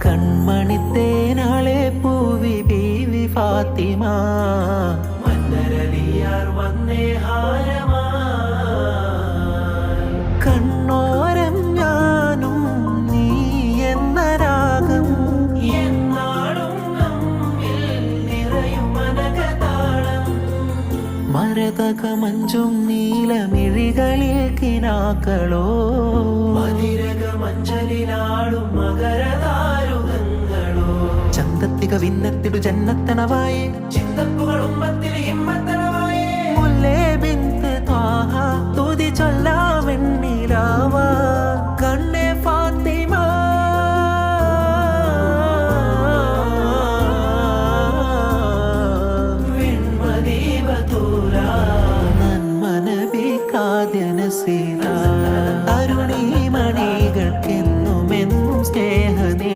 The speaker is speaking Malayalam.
കൺമണിത്തേനാളെ പൂവി ബീവി ഫാത്തിമ മന്നരലിയാർ വന്നേ ഹാരമാ കണ്ണോരം ഞാനും നീ എന്ന രാഗം എന്നാളും നമ്മിൽ നിറയും മനകതാളം മരതക മഞ്ചും നീലമിഴികളിൽ കിനാക്കളോ മതിരക മഞ്ചലിലാടും മകരതാരുകങ്ങളോ ചന്തത്തിക വിന്നത്തിടു ജന്നത്തണവായേ ചിന്തപ്പുകൾ ഉമ്മത്തിൽ ഹിമ്മത്തണവായേ മുല്ലേ ബിന്ത് ത്വാഹ തുതി ചൊല്ലാമെന്നിലാവാ